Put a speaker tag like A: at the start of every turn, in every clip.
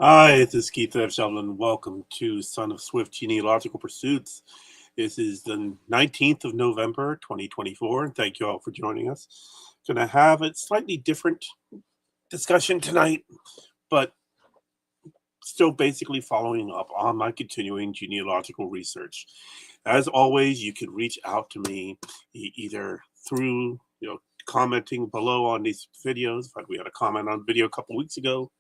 A: Hi, this is Keith F. Shovlin. Welcome to Son of Swift Genealogical Pursuits. This is the 19th of November, 2024. And thank you all for joining us. Going to have a slightly different discussion tonight, but still basically following up on my continuing genealogical research. As always, you can reach out to me either through, commenting below on these videos. Like we had a comment on video a couple weeks ago.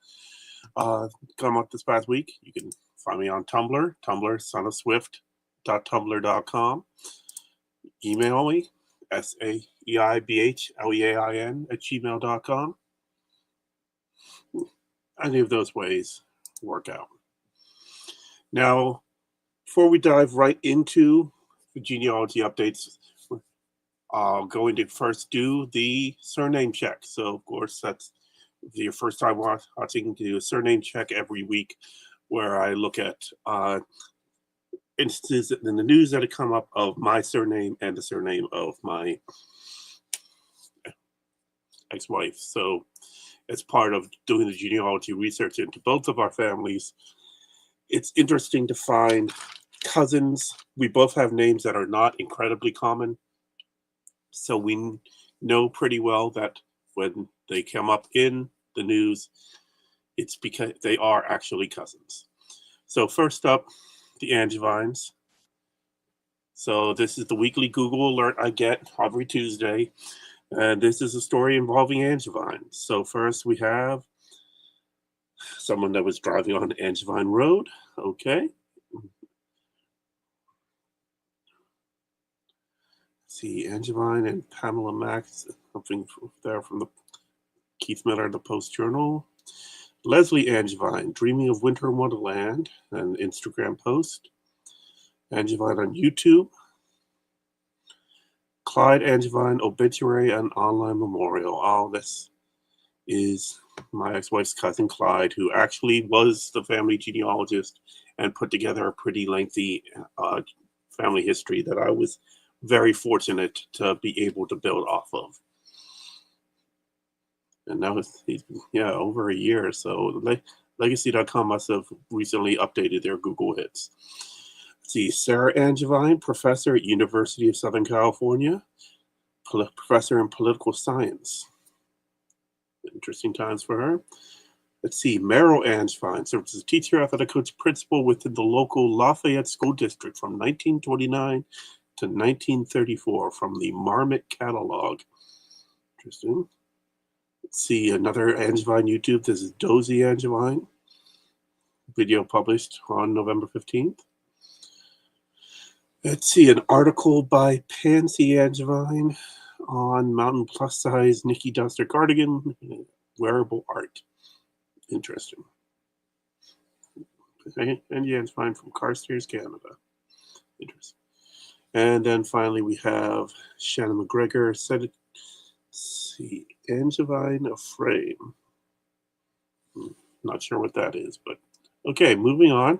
A: Come up this past week. You can find me on Tumblr, sonofswift.tumblr.com. Email me, saeibhleain@gmail.com. Any of those ways work out. Now, before we dive right into the genealogy updates, I'm going to first do the surname check. So, of course, that's if your first time watching, do a surname check every week where I look at instances in the news that have come up of my surname and the surname of my ex-wife. So as part of doing the genealogy research into both of our families, it's interesting to find cousins. We both have names that are not incredibly common. So we know pretty well that when they come up in the news, it's because they are actually cousins. So first up, the Angevines. So this is the weekly Google alert I get every Tuesday. And this is a story involving Angevine. So first we have someone that was driving on Angevine Road. Okay. See, Angevine and Pamela Max, something there from the Keith Miller, the Post Journal. Leslie Angevine, Dreaming of Winter Wonderland, an Instagram post. Angevine on YouTube. Clyde Angevine, obituary and online memorial. All this is my ex-wife's cousin Clyde, who actually was the family genealogist and put together a pretty lengthy family history that I was very fortunate to be able to build off of. And that was, over a year or so. Legacy.com must have recently updated their Google hits. Let's see, Sarah Angevine, professor at University of Southern California, professor in political science. Interesting times for her. Let's see, Meryl Angevine served as a teacher, athletic coach, principal within the local Lafayette School District from 1929 to 1934 from the Marmot Catalog. Interesting. Let's see, another Angevine YouTube. This is Dozy Angevine. Video published on November 15th. Let's see, an article by Pansy Angevine on Mountain Plus Size Nikki Duster Cardigan, wearable art. Interesting. And Angevine from Carstairs, Canada. Interesting. And then finally we have Shannon McGregor. Let's see, Angevine of Frame. Not sure what that is, but okay, moving on.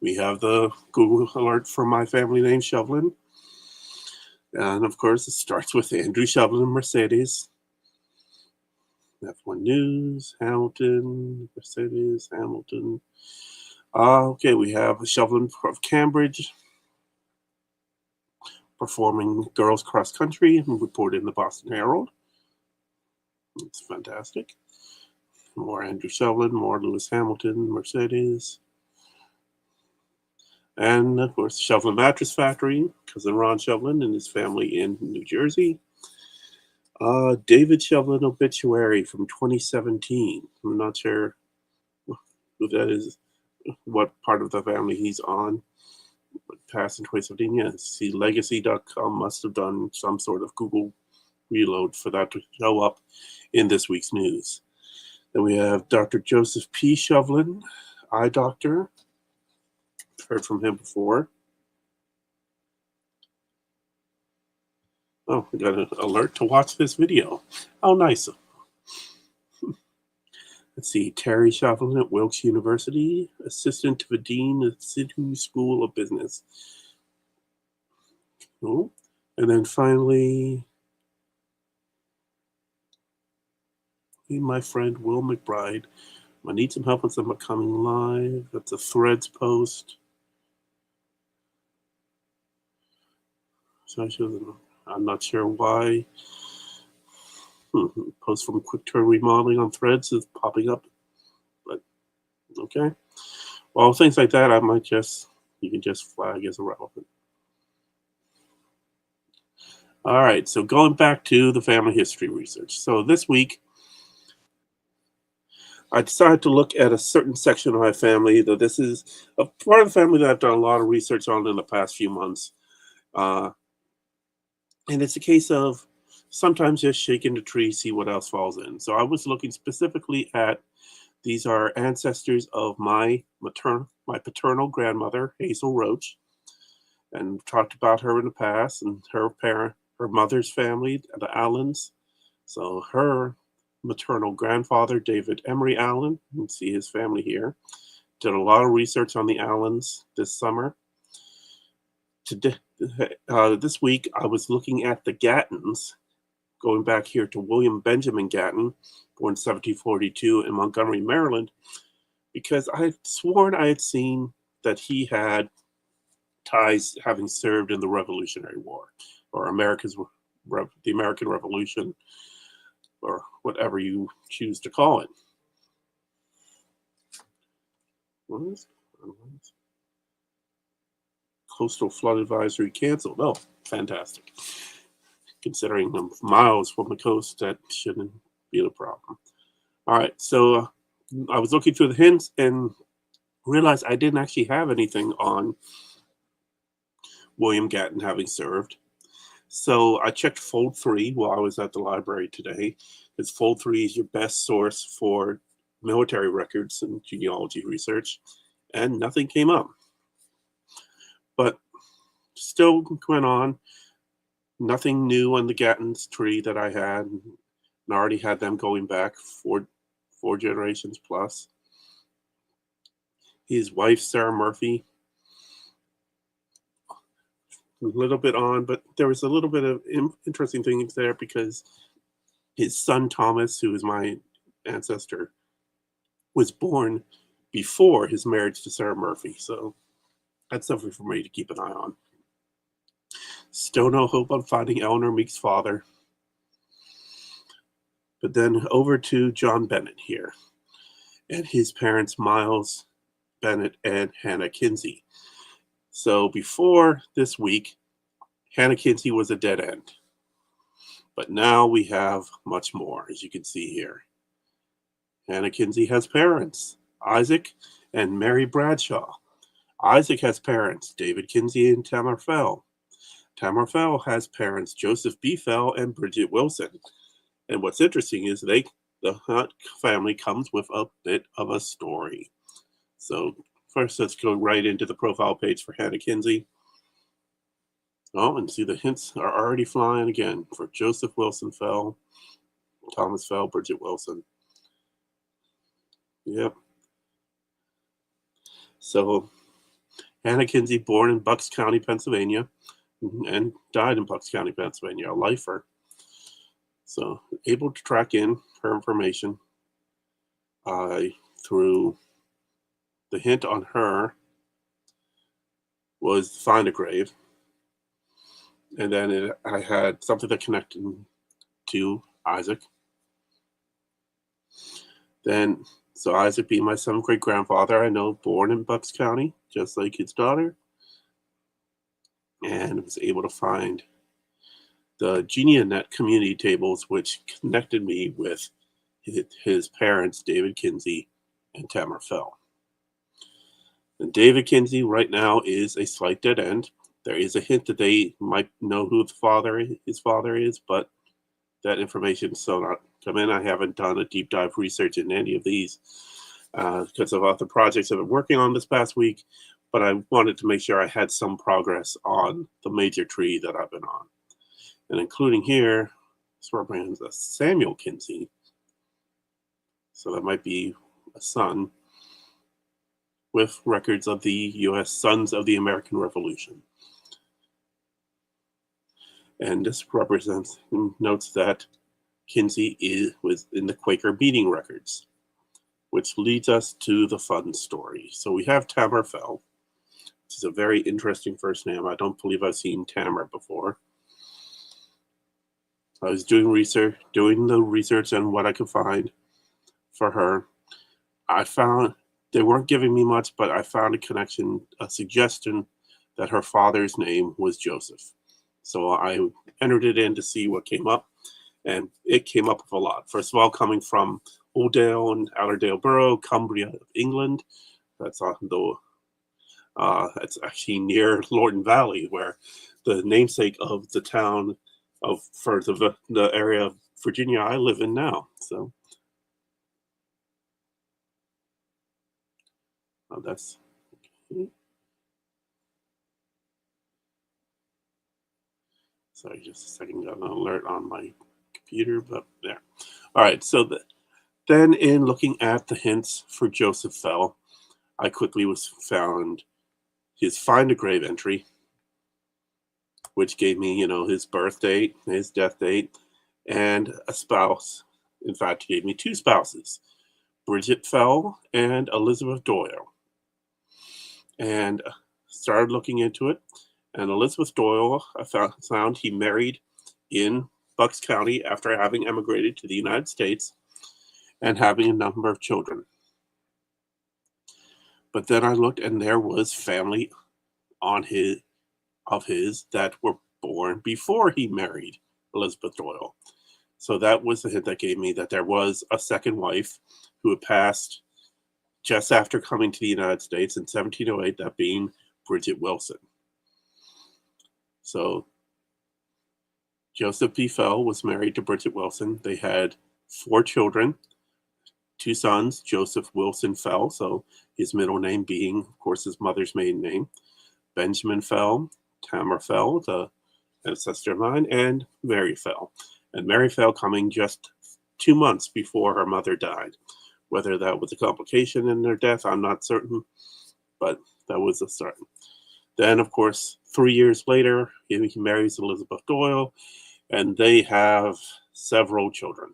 A: We have the Google alert for my family name, Shovlin. And of course, it starts with Andrew Shovlin, Mercedes. F1 News, Hamilton, Mercedes, Hamilton. Okay, we have Shovlin of Cambridge performing girls cross country and reported in the Boston Herald. It's fantastic. More Andrew Shovlin, more Lewis Hamilton, Mercedes. And of course, Shovlin Mattress Factory, cousin Ron Shovlin and his family in New Jersey. David Shovlin obituary from 2017. I'm not sure who that is, what part of the family he's on. But passed in 2017. Yeah, see, Legacy.com must have done some sort of Google reload for that to show up in this week's news. Then we have Dr. Joseph P. Shovlin, eye doctor. Heard from him before. Oh, we got an alert to watch this video. How nice. Let's see, Terry Shovlin at Wilkes University, assistant to the dean of Fitzhugh School of Business. Cool. And then finally, my friend Will McBride, I need some help with some upcoming live. That's a Threads post. So I'm not sure why. Post from Quick Turn Remodeling on Threads is popping up. But okay. Well, things like that, you can just flag as irrelevant. All right, so going back to the family history research. So this week, I decided to look at a certain section of my family, though this is a part of the family that I've done a lot of research on in the past few months. And it's a case of sometimes just shaking the tree, see what else falls in. So I was looking specifically at, these are ancestors of my paternal grandmother, Hazel Roach, and talked about her in the past, and her mother's family, the Allens. So her maternal grandfather, David Emery Allen, you can see his family here. Did a lot of research on the Allens this summer. Today, this week, I was looking at the Gattons, going back here to William Benjamin Gatton, born 1742 in Montgomery, Maryland, because I had sworn I had seen that he had ties having served in the Revolutionary War, or the American Revolution, or whatever you choose to call it. Coastal flood advisory canceled. Oh, fantastic. Considering I'm miles from the coast, that shouldn't be a problem. All right, so I was looking through the hints and realized I didn't actually have anything on William Gatton having served. So I checked Fold 3 while I was at the library today, because Fold 3 is your best source for military records and genealogy research, and nothing came up. But still went on. Nothing new on the Gatton's tree that I had, and already had them going back four generations plus. His wife, Sarah Murphy, a little bit on, but there was a little bit of interesting things there, because his son Thomas, who is my ancestor, was born before his marriage to Sarah Murphy. So that's something for me to keep an eye on. Still no hope on finding Eleanor Meek's father. But then over to John Bennett here, and his parents, Miles Bennett and Hannah Kinsey. So before this week, Hannah Kinsey was a dead end. But now we have much more, as you can see here. Hannah Kinsey has parents, Isaac and Mary Bradshaw. Isaac has parents, David Kinsey and Tamar Fell. Tamar Fell has parents, Joseph B. Fell and Bridget Wilson. And what's interesting is the Hunt family comes with a bit of a story. So first, let's go right into the profile page for Hannah Kinsey. Oh, and see, the hints are already flying again for Joseph Wilson Fell, Thomas Fell, Bridget Wilson. Yep. So Hannah Kinsey, born in Bucks County, Pennsylvania, and died in Bucks County, Pennsylvania, a lifer. So able to track in her information through the hint on her was find a grave. And then I had something that connected to Isaac. Then, so Isaac being my seventh great grandfather, I know, born in Bucks County, just like his daughter. And was able to find the GeniaNet community tables, which connected me with his parents, David Kinsey and Tamar Fell. And David Kinsey right now is a slight dead end. There is a hint that they might know who his father is, but that information is still not come in. I haven't done a deep dive research in any of these because of other projects I've been working on this past week, but I wanted to make sure I had some progress on the major tree that I've been on. And including here, this represents a Samuel Kinsey. So that might be a son with records of the U.S. Sons of the American Revolution. And this notes that Kinsey was in the Quaker meeting records, which leads us to the fun story. So we have Tamar Fell, which is a very interesting first name. I don't believe I've seen Tamar before. I was doing the research on what I could find for her. I found they weren't giving me much, but I found a suggestion that her father's name was Joseph. So I entered it in to see what came up, and it came up with a lot. First of all, coming from Oldale and Allerdale Borough, Cumbria, England. That's it's actually near Lorton Valley, where the namesake of the town for the area of Virginia I live in now. So that's okay. Sorry, just a second. Got an alert on my computer, but there. All right. So then, in looking at the hints for Joseph Fell, I quickly found his find a grave entry, which gave me, his birth date, his death date, and a spouse. In fact, he gave me two spouses, Bridget Fell and Elizabeth Doyle. And started looking into it. And Elizabeth Doyle, I found he married in Bucks County after having emigrated to the United States and having a number of children. But then I looked, and there was family of his that were born before he married Elizabeth Doyle. So that was the hint that gave me that there was a second wife who had passed just after coming to the United States in 1708, that being Bridget Wilson. So Joseph B. Fell was married to Bridget Wilson. They had 4 children, 2 sons, Joseph Wilson Fell, so his middle name being, of course, his mother's maiden name, Benjamin Fell, Tamar Fell, the ancestor of mine, and Mary Fell. And Mary Fell coming just 2 months before her mother died. Whether that was a complication in their death, I'm not certain, but that was a start. Then, of course, 3 years later, he marries Elizabeth Doyle, and they have several children.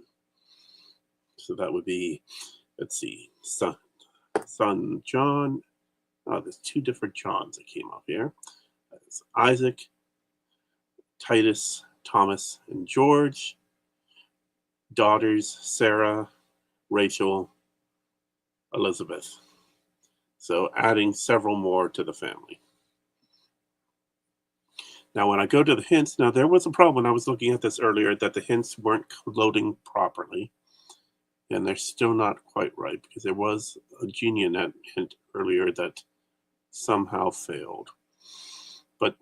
A: So that would be, let's see, son John. There's 2 different Johns that came up here. That's Isaac, Titus, Thomas, and George. Daughters, Sarah, Rachel, Elizabeth. So adding several more to the family. Now, when I go to the hints, now there was a problem when I was looking at this earlier that the hints weren't loading properly. And they're still not quite right because there was a GeniaNet hint earlier that somehow failed. But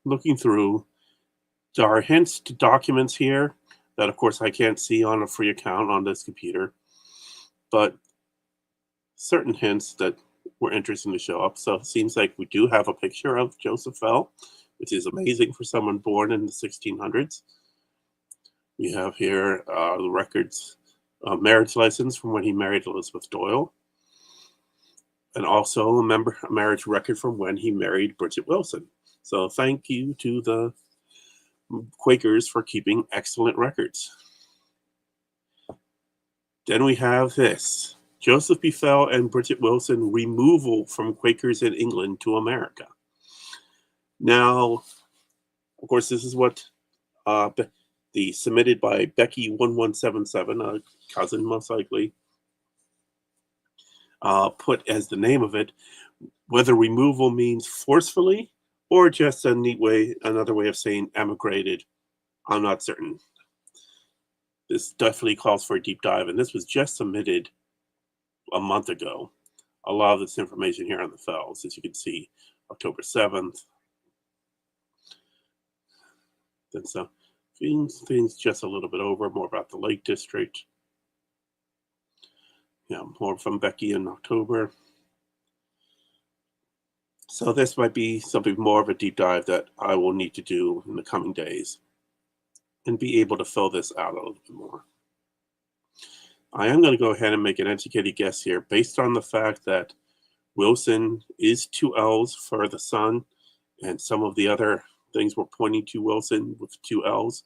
A: looking through, there are hints to documents here that, of course, I can't see on a free account on this computer. But certain hints that were interesting to show up. So it seems like we do have a picture of Joseph Fell, which is amazing for someone born in the 1600s. We have here the records, marriage license from when he married Elizabeth Doyle, and also a marriage record from when he married Bridget Wilson. So thank you to the Quakers for keeping excellent records. Then we have this. Joseph B. Fell and Bridget Wilson removal from Quakers in England to America. Now, of course, this is what submitted by Becky1177, a cousin most likely, put as the name of it. Whether removal means forcefully or just a neat way, another way of saying emigrated, I'm not certain. This definitely calls for a deep dive, and this was just submitted a month ago. A lot of this information here on the Fells, as you can see, October 7th. Then some things just a little bit over, more about the Lake District. Yeah, more from Becky in October. So this might be something more of a deep dive that I will need to do in the coming days and be able to fill this out a little bit more. I am going to go ahead and make an educated guess here based on the fact that Wilson is 2 L's for the son, and some of the other things were pointing to Wilson with 2 L's.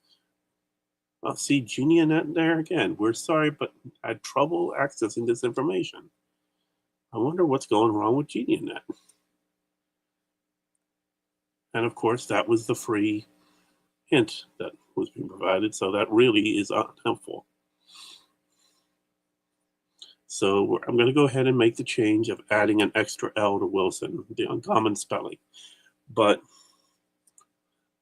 A: I'll see Genianet there again. We're sorry, but I had trouble accessing this information. I wonder what's going wrong with Genianet. And of course, that was the free hint that was being provided, so that really is unhelpful. So I'm going to go ahead and make the change of adding an extra L to Wilson, the uncommon spelling. But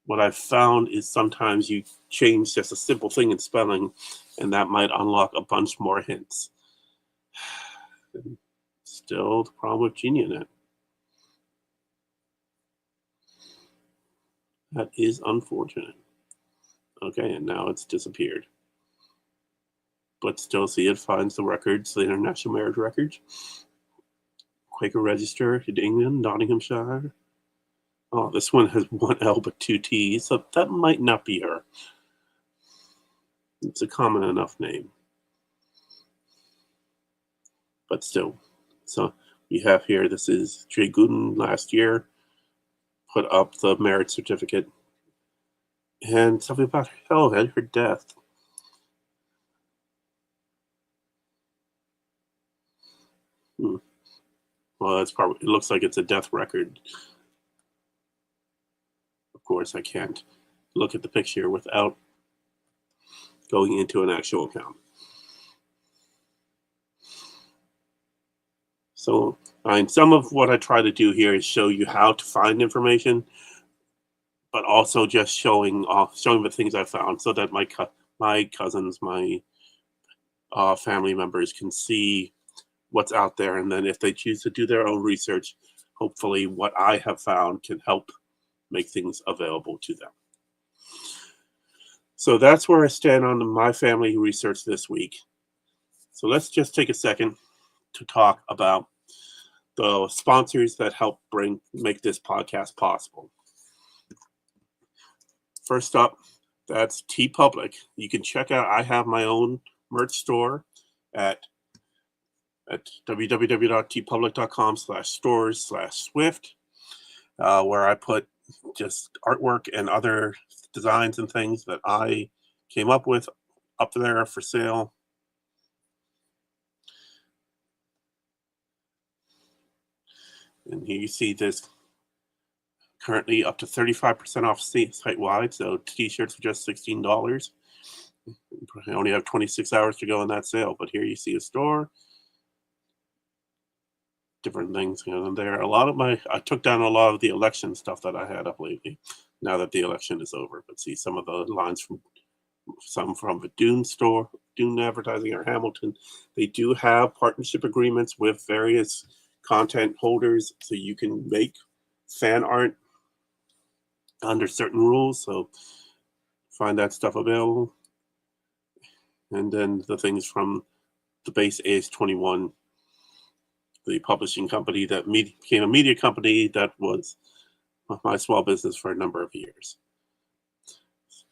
A: what I've found is sometimes you change just a simple thing in spelling, and that might unlock a bunch more hints. And still the problem with Genianet. That is unfortunate. Okay, and now it's disappeared. But still see it finds the records, the International Marriage Records. Quaker Register in England, Nottinghamshire. Oh, this one has one L but two T's, so that might not be her. It's a common enough name. But still. So we have here, this is Jay Gooden last year, put up the marriage certificate. And something about her death. Well, that's probably, it looks like it's a death record. Of course, I can't look at the picture without going into an actual account. So, some of what I try to do here is show you how to find information, but also just showing the things I found, so that my cousins, my family members can see what's out there, and then if they choose to do their own research, hopefully what I have found can help make things available to them. So that's where I stand on my family research this week. So let's just take a second to talk about the sponsors that help make this podcast possible. First up, that's TeePublic. You can check out, I have my own merch store at www.teepublic.com/stores/Swift, where I put just artwork and other designs and things that I came up with up there for sale. And here you see this currently up to 35% off site-wide, so t-shirts are just $16. I only have 26 hours to go in that sale, but here you see a store, different things there. I took down a lot of the election stuff that I had up lately, now that the election is over. But see some of the lines from the Dune store, Dune Advertising or Hamilton. They do have partnership agreements with various content holders, so you can make fan art under certain rules. So find that stuff available. And then the things from the base AS21, the publishing company that became a media company that was my small business for a number of years.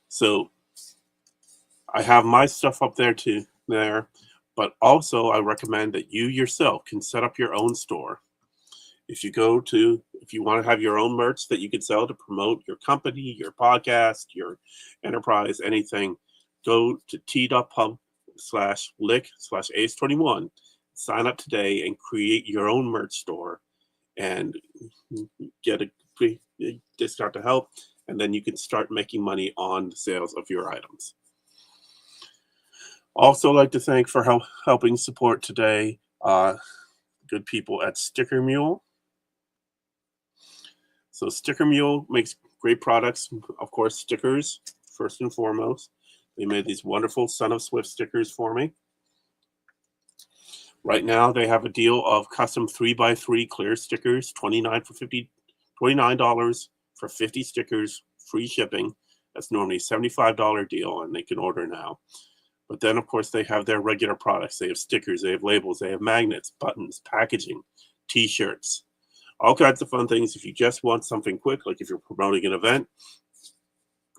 A: So I have my stuff up there but also I recommend that you yourself can set up your own store. If you want to have your own merch that you can sell to promote your company, your podcast, your enterprise, anything, go to t.pub/lick/ACE21. Sign up today and create your own merch store and get a free discount to help. And then you can start making money on the sales of your items. Also like to thank for helping support today, good people at Sticker Mule. So Sticker Mule makes great products, of course, stickers, first and foremost. They made these wonderful Son of Swift stickers for me. Right now, they have a deal of custom 3x3 clear stickers, $29 for 50 stickers, free shipping. That's normally a $75 deal, and they can order now. But then, of course, they have their regular products. They have stickers, they have labels, they have magnets, buttons, packaging, T-shirts, all kinds of fun things. If you just want something quick, like if you're promoting an event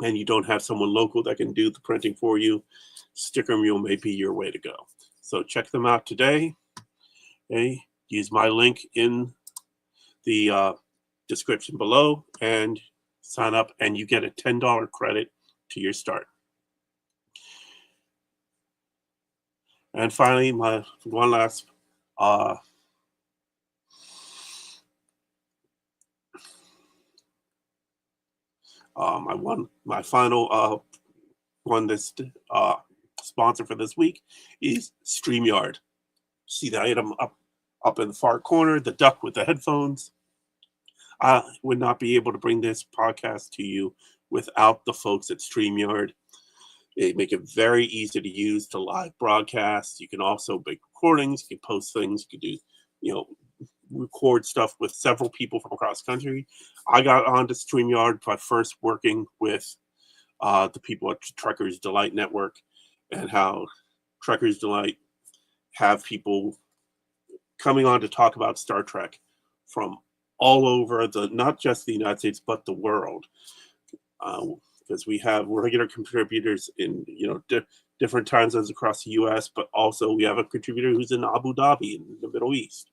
A: and you don't have someone local that can do the printing for you, Sticker Mule may be your way to go. So check them out today. Okay, use my link in the description below and sign up, and you get a $10 credit to your start. And finally, my one last my final one that's sponsor for this week is StreamYard. See the item up in the far corner, the duck with the headphones. I would not be able to bring this podcast to you without the folks at StreamYard. They make it very easy to use to live broadcast. You can also make recordings, you can post things, you can do, record stuff with several people from across the country. I got onto StreamYard by first working with the people at Truckers Delight Network, and how Truckers Delight have people coming on to talk about Star Trek from all over not just the United States, but the world. Because we have regular contributors in different time zones across the U.S., but also we have a contributor who's in Abu Dhabi in the Middle East.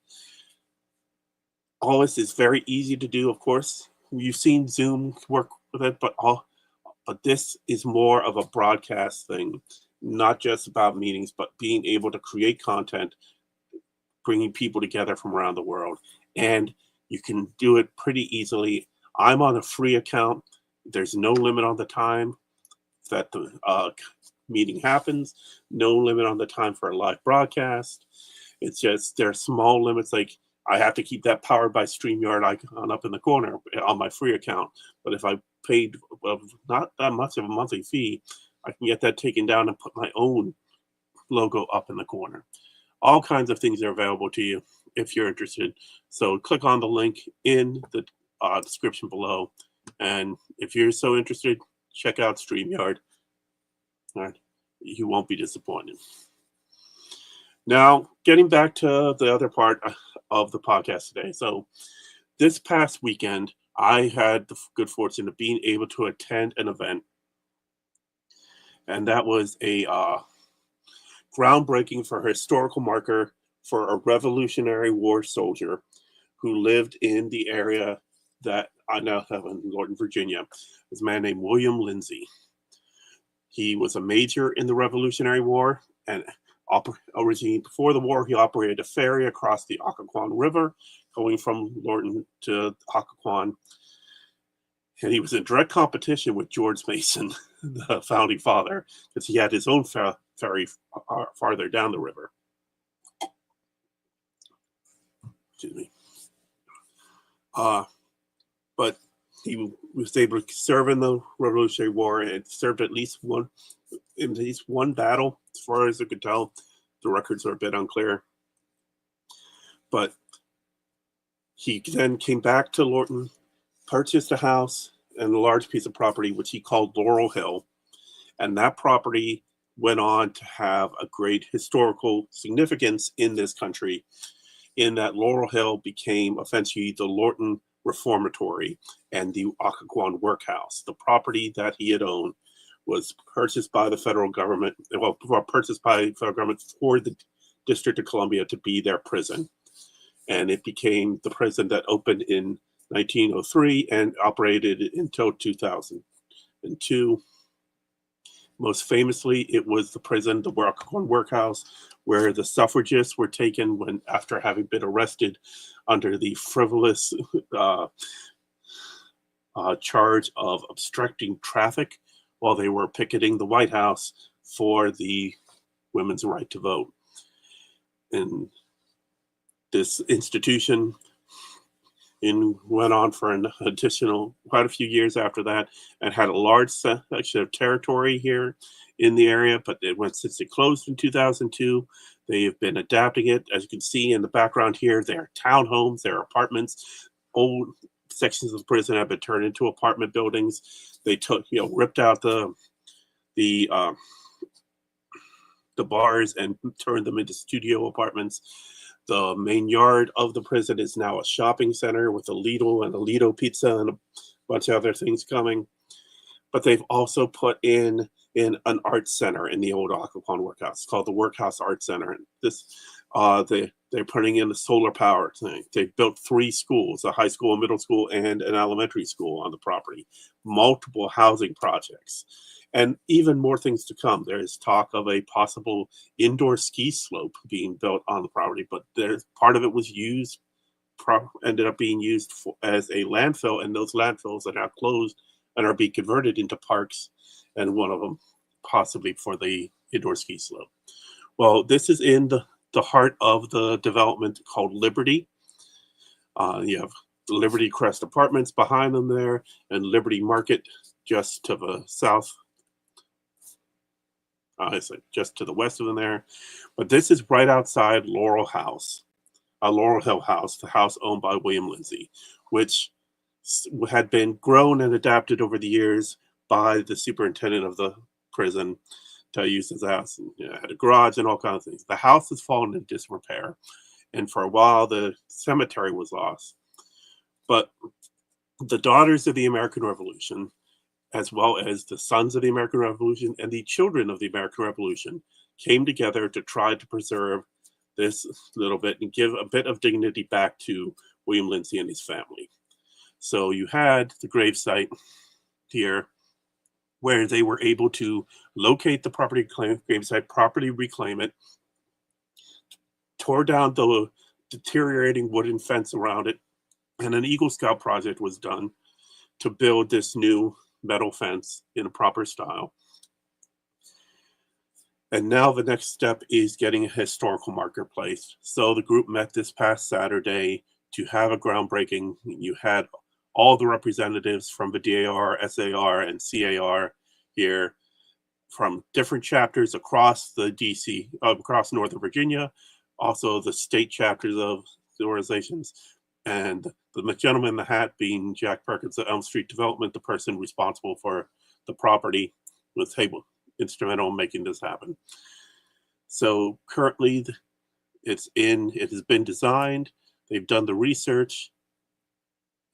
A: All this is very easy to do, of course. You've seen Zoom work with it, but this is more of a broadcast thing, not just about meetings, but being able to create content, bringing people together from around the world. And you can do it pretty easily. I'm on a free account. There's no limit on the time that the meeting happens, no limit on the time for a live broadcast. It's just there are small limits, like I have to keep that powered by StreamYard icon up in the corner on my free account. But if I paid not that much of a monthly fee, I can get that taken down and put my own logo up in the corner. All kinds of things are available to you if you're interested. So click on the link in the description below. And if you're so interested, check out StreamYard. All right. You won't be disappointed. Now, getting back to the other part of the podcast today. So this past weekend, I had the good fortune of being able to attend an event. And that was a groundbreaking for a historical marker for a Revolutionary War soldier who lived in the area that I now have in Northern Virginia. It was a man named William Lindsay. He was a major in the Revolutionary War, and originally before the war, he operated a ferry across the Occoquan River, going from Lorton to Occoquan. And he was in direct competition with George Mason, the founding father, because he had his own ferry farther down the river. Excuse me. But he was able to serve in the Revolutionary War and served in at least one battle, as far as I could tell. The records are a bit unclear. But he then came back to Lorton, purchased a house and a large piece of property, which he called Laurel Hill. And that property went on to have a great historical significance in this country, in that Laurel Hill became eventually the Lorton Reformatory and the Occoquan Workhouse. The property that he had owned was purchased by the federal government, purchased by the federal government for the District of Columbia to be their prison. And it became the prison that opened in 1903 and operated until 2002. Most famously, it was the prison, the Occoquan Workhouse, where the suffragists were taken after having been arrested under the frivolous charge of obstructing traffic while they were picketing the White House for the women's right to vote. And this institution went on for an additional quite a few years after that, and had a large section of territory here in the area. But since it closed in 2002, they have been adapting it. As you can see in the background here, there are townhomes, there are apartments. Old sections of the prison have been turned into apartment buildings. They ripped out the bars and turned them into studio apartments. The main yard of the prison is now a shopping center with a Lidl and a Lido Pizza and a bunch of other things coming. But they've also put in an art center in the old Occoquan Workhouse. It's called the Workhouse Art Center. This They're putting in the solar power thing. They built 3 schools, a high school, a middle school, and an elementary school on the property. Multiple housing projects, and even more things to come. There is talk of a possible indoor ski slope being built on the property, but there's part of it was used, ended up being used as a landfill, and those landfills are now closed and are being converted into parks, and one of them possibly for the indoor ski slope. Well, this is in the heart of the development called Liberty. You have Liberty Crest Apartments behind them there, and Liberty Market just to the south. Just to the west of them there. But this is right outside Laurel House, Laurel Hill House, the house owned by William Lindsay, which had been grown and adapted over the years by the superintendent of the prison to use his house. And, had a garage and all kinds of things. The house has fallen into disrepair, and for a while the cemetery was lost. But the Daughters of the American Revolution, as well as the Sons of the American Revolution and the Children of the American Revolution, came together to try to preserve this little bit and give a bit of dignity back to William Lindsay and his family. So you had the gravesite here, where they were able to locate the property gravesite, properly reclaim it, tore down the deteriorating wooden fence around it, and an Eagle Scout project was done to build this new metal fence in a proper style. And now the next step is getting a historical marker placed. So the group met this past Saturday to have a groundbreaking. You had all the representatives from the DAR, SAR, and CAR here from different chapters across the DC, across Northern Virginia, also the state chapters of the organizations, and the gentleman in the hat being Jack Perkins of Elm Street Development, the person responsible for the property, was instrumental in making this happen. So currently it has been designed. They've done the research.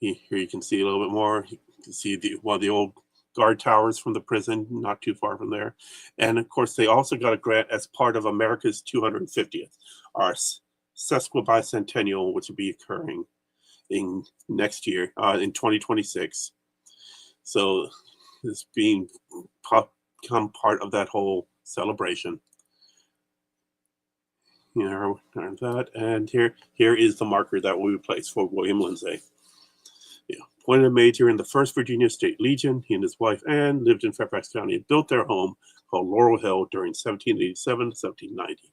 A: Here you can see a little bit more. You can see one of the old guard towers from the prison, not too far from there. And of course, they also got a grant as part of America's 250th, our sesquibicentennial, which will be occurring in next year, in 2026. So this being become part of that whole celebration. That, and here is the marker that will be placed for William Lindsay. Appointed a major in the 1st Virginia State Legion, he and his wife Anne lived in Fairfax County and built their home called Laurel Hill during 1787 to 1790.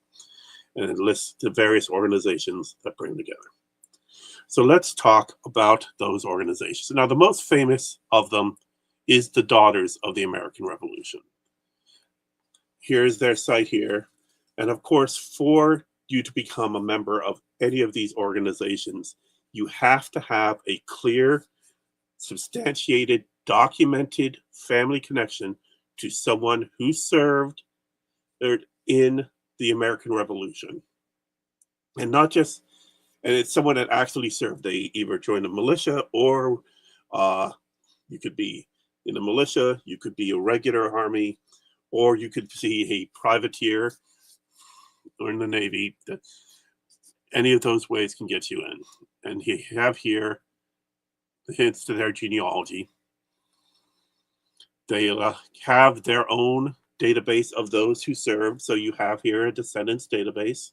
A: And it lists the various organizations that bring together. So let's talk about those organizations. Now, the most famous of them is the Daughters of the American Revolution. Here's their site here. And of course, for you to become a member of any of these organizations, you have to have a clear, substantiated, documented family connection to someone who served in the American Revolution. And not just, and it's someone that actually served. They either joined the militia, or you could be in the militia, you could be a regular army, or you could be a privateer or in the Navy. Any of those ways can get you in. And you have here the hints to their genealogy. They have their own database of those who served. So you have here a Descendants database.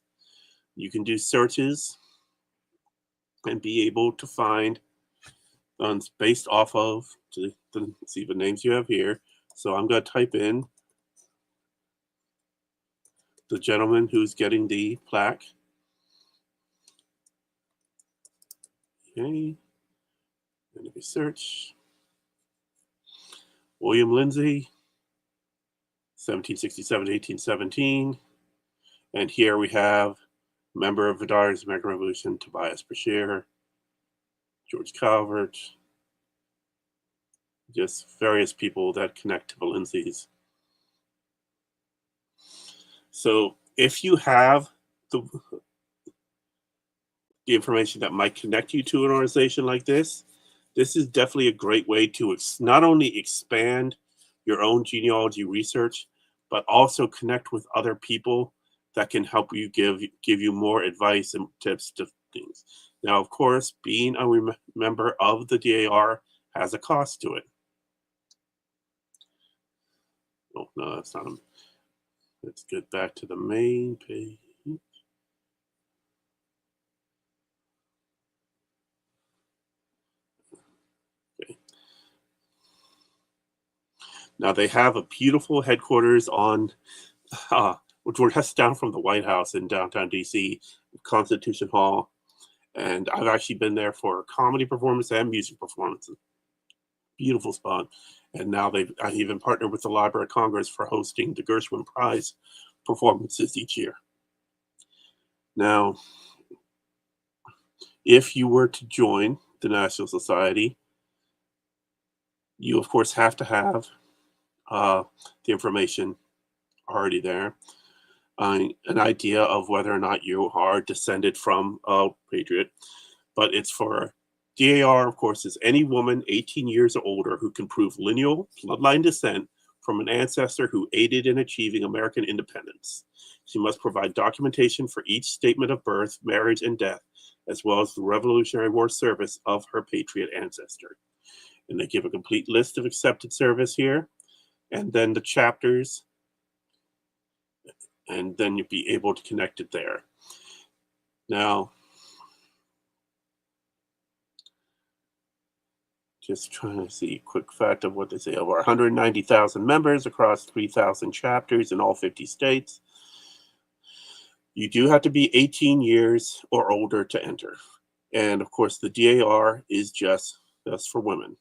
A: You can do searches and be able to find ones based off of, see the names you have here. So I'm going to type in the gentleman who's getting the plaque. Okay. And if we search, William Lindsay, 1767 to 1817. And here we have member of the Daughters of the American Revolution, Tobias Brashear, George Calvert, just various people that connect to the Lindsays. So if you have the information that might connect you to an organization like this is definitely a great way to not only expand your own genealogy research, but also connect with other people that can help you give you more advice and tips to things. Now, of course, being a member of the DAR has a cost to it. Oh, no, that's not. Let's get back to the main page. Okay. Now they have a beautiful headquarters on, which we're just down from the White House in downtown DC, Constitution Hall. And I've actually been there for comedy performance and music performances. Beautiful spot. And now I even partnered with the Library of Congress for hosting the Gershwin Prize performances each year. Now, if you were to join the National Society, you of course have to have the information already there, an idea of whether or not you are descended from a patriot. But it's for DAR, of course, is any woman 18 years or older who can prove lineal bloodline descent from an ancestor who aided in achieving American independence. She must provide documentation for each statement of birth, marriage, and death, as well as the Revolutionary War service of her patriot ancestor. And they give a complete list of accepted service here, and then the chapters, and then you'll be able to connect it there. Now, just trying to see a quick fact of what they say. Over 190,000 members across 3,000 chapters in all 50 states. You do have to be 18 years or older to enter. And of course, the DAR is just for women.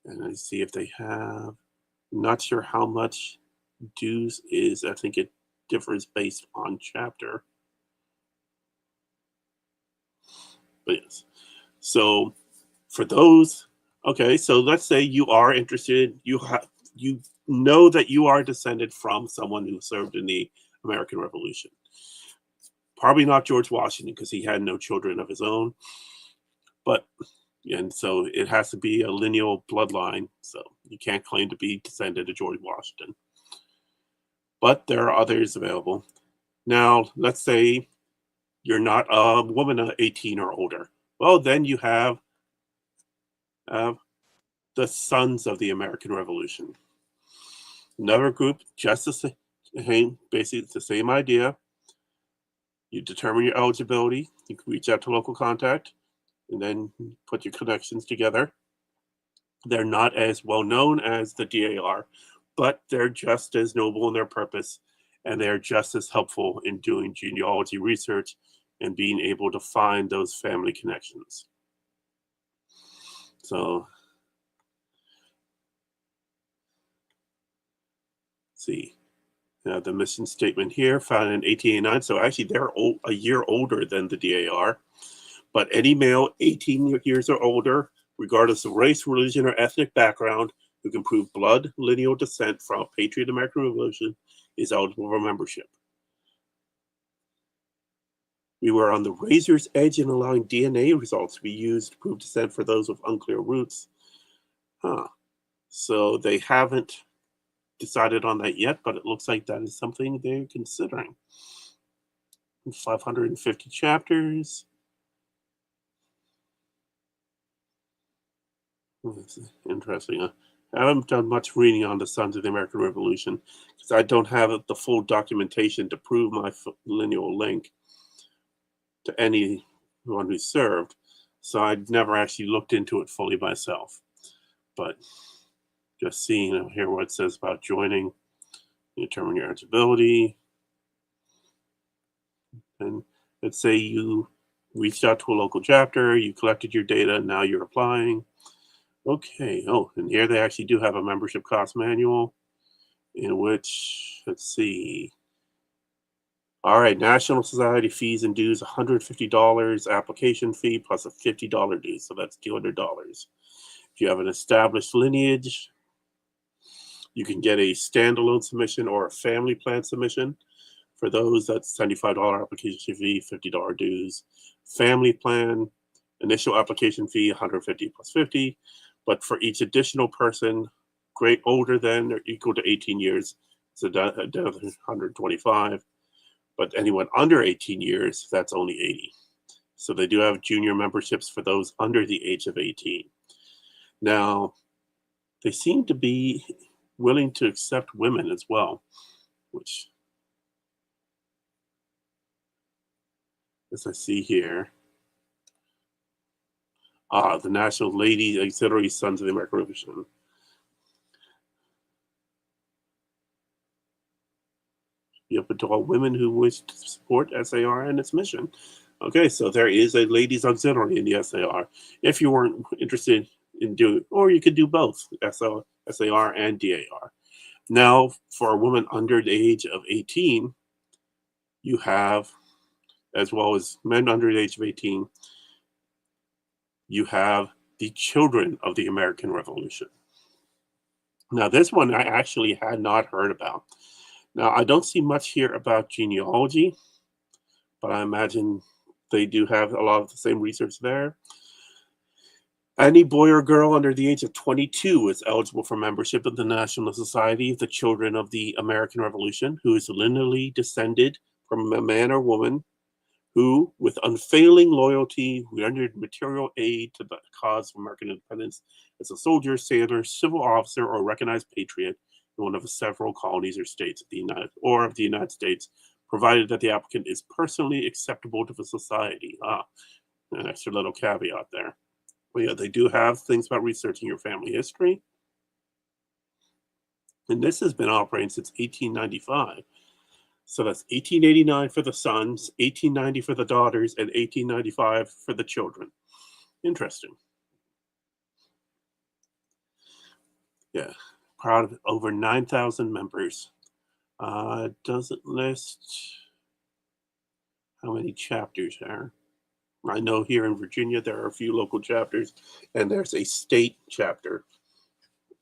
A: And I see if they have, not sure how much dues is. I think it differs based on chapter. But yes. So for those, okay, so let's say you are interested, you know that you are descended from someone who served in the American Revolution. Probably not George Washington because he had no children of his own, and so it has to be a lineal bloodline, so you can't claim to be descended of George Washington. But there are others available. Now, let's say you're not a woman of 18 or older. Well, then you have the Sons of the American Revolution. Another group, just the same, basically the same idea. You determine your eligibility. You can reach out to local contact and then put your connections together. They're not as well known as the DAR, but they're just as noble in their purpose, and they're just as helpful in doing genealogy research and being able to find those family connections. So, let's see. The mission statement here, founded in 1889. So actually, they're a year older than the DAR. But any male 18 years or older, regardless of race, religion, or ethnic background, who can prove blood lineal descent from a patriot American Revolution is eligible for membership. We were on the razor's edge in allowing DNA results to be used to prove descent for those with unclear roots. So they haven't decided on that yet, but it looks like that is something they're considering. 550 chapters. That's interesting. I haven't done much reading on the Sons of the American Revolution because I don't have the full documentation to prove my lineal link to anyone who served. So I'd never actually looked into it fully myself. But just seeing here what it says about joining, determine your eligibility. And let's say you reached out to a local chapter, you collected your data, now you're applying. Okay, and here they actually do have a membership cost manual in which, let's see. All right, National Society fees and dues, $150 application fee plus a $50 due, so that's $200. If you have an established lineage, you can get a standalone submission or a family plan submission. For those, that's $75 application fee, $50 dues. Family plan, initial application fee, $150 plus $50. But for each additional person, older than or equal to 18 years, it's another $125. But anyone under 18 years, that's only 80. So they do have junior memberships for those under the age of 18. Now, they seem to be willing to accept women as well, which, as I see here, the National Lady Auxiliary Sons of the American Revolution. Be open to all women who wish to support SAR and its mission. Okay, so there is a ladies auxiliary in the SAR. If you weren't interested in doing, or you could do both, SAR and DAR. Now, for a woman under the age of 18, you have, as well as men under the age of 18, you have the Children of the American Revolution. Now, this one I actually had not heard about. Now, I don't see much here about genealogy, but I imagine they do have a lot of the same research there. Any boy or girl under the age of 22 is eligible for membership of the National Society of the Children of the American Revolution, who is lineally descended from a man or woman who, with unfailing loyalty, rendered material aid to the cause of American independence as a soldier, sailor, civil officer, or recognized patriot in one of the several colonies or states of the United States, provided that the applicant is personally acceptable to the society. An extra little caveat there. Well, yeah, they do have things about researching your family history. And this has been operating since 1895. So that's 1889 for the sons, 1890 for the daughters, and 1895 for the children. Interesting. Yeah, proud of over 9,000 members. Doesn't list how many chapters there. I know here in Virginia there are a few local chapters, and there's a state chapter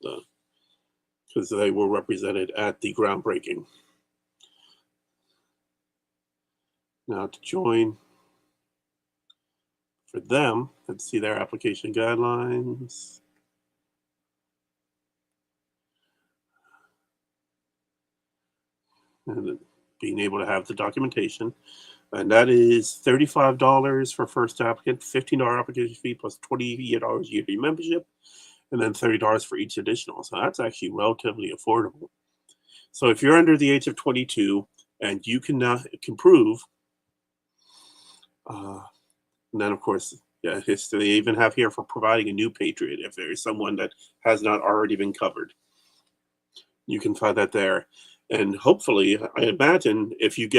A: because they were represented at the groundbreaking. Now to join for them, let's see their application guidelines. And being able to have the documentation. And that is $35 for first applicant, $15 application fee plus $28 yearly membership, and then $30 for each additional. So that's actually relatively affordable. So if you're under the age of 22 and you can prove, and then of course, yeah, they even have here for providing a new patriot if there is someone that has not already been covered. You can find that there. And hopefully, I imagine if you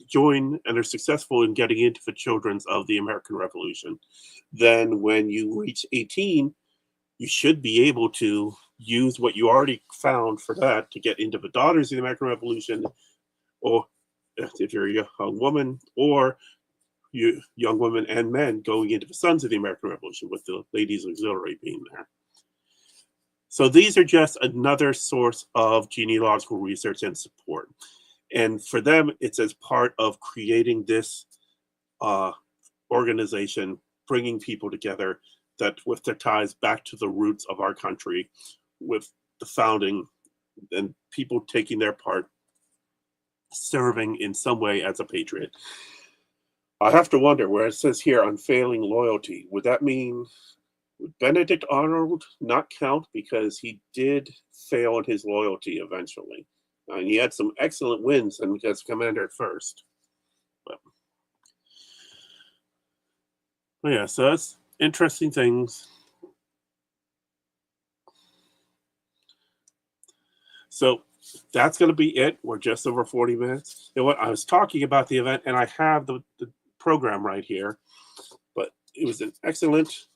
A: join and are successful in getting into the Children's of the American Revolution, then when you reach 18, you should be able to use what you already found for that to get into the Daughters of the American Revolution, or if you're a young woman, or you young women and men going into the Sons of the American Revolution, with the Ladies Auxiliary being there. So these are just another source of genealogical research and support. And for them, it's as part of creating this organization, bringing people together that with their ties back to the roots of our country, with the founding and people taking their part, serving in some way as a patriot. I have to wonder, where it says here unfailing loyalty, would that mean would Benedict Arnold not count because he did fail in his loyalty eventually? And he had some excellent wins and as commander at first. But yeah, so that's interesting things. So that's going to be it. We're just over 40 minutes. You know what? I was talking about the event, and I have the program right here. But it was an excellent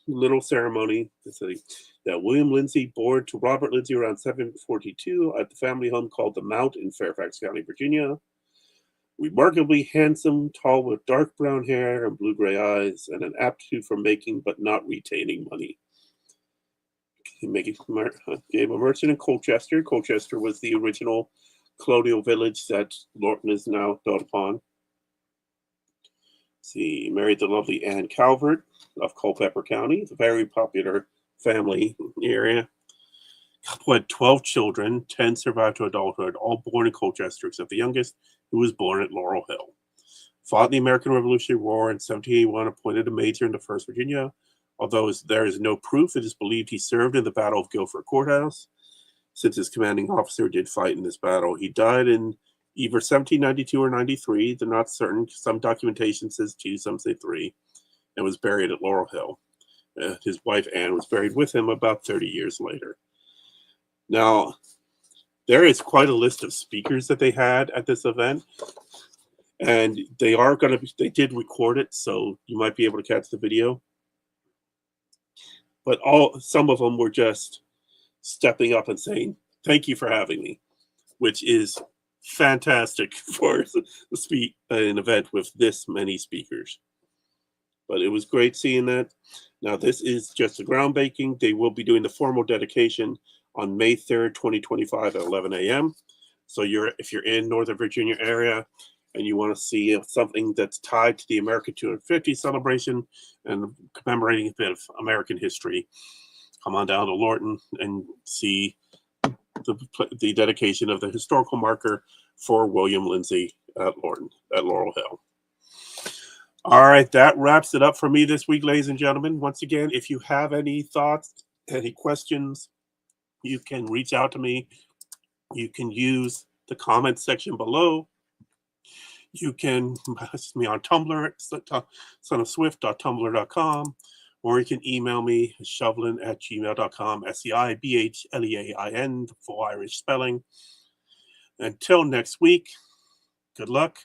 A: little ceremony. That William Lindsay, born to Robert Lindsay around 742 at the family home called the Mount in Fairfax County, Virginia. Remarkably handsome, tall with dark brown hair and blue-gray eyes, and an aptitude for making but not retaining money. He gave a merchant in Colchester. Colchester was the original colonial village that Lorton is now built upon. He married the lovely Anne Calvert of Culpeper County, the very popular family area. Couple had 12 children, 10 survived to adulthood, all born in Colchester, except the youngest, who was born at Laurel Hill. Fought in the American Revolutionary War in 1781, appointed a major in the 1st Virginia. Although there is no proof, it is believed he served in the Battle of Guilford Courthouse. Since his commanding officer did fight in this battle, he died in either 1792 or 93. They're not certain. Some documentation says 2, some say 3, and was buried at Laurel Hill. His wife, Anne, was buried with him about 30 years later. Now, there is quite a list of speakers that they had at this event, and they did record it, so you might be able to catch the video. But some of them were just stepping up and saying, "Thank you for having me," which is fantastic for an event with this many speakers. But it was great seeing that. Now, this is just a groundbreaking. They will be doing the formal dedication on May 3rd, 2025 at 11 a.m. So if you're in Northern Virginia area and you want to see something that's tied to the America 250 celebration and commemorating a bit of American history, come on down to Lorton and see the dedication of the historical marker for William Lindsay at Laurel Hill. All right, that wraps it up for me this week, ladies and gentlemen. Once again, if you have any thoughts, any questions, you can reach out to me. You can use the comment section below. You can message me on Tumblr at sonofswift.tumblr.com, or you can email me, shovlin@gmail.com, SEIBHLEAIN, the full Irish spelling. Until next week, good luck.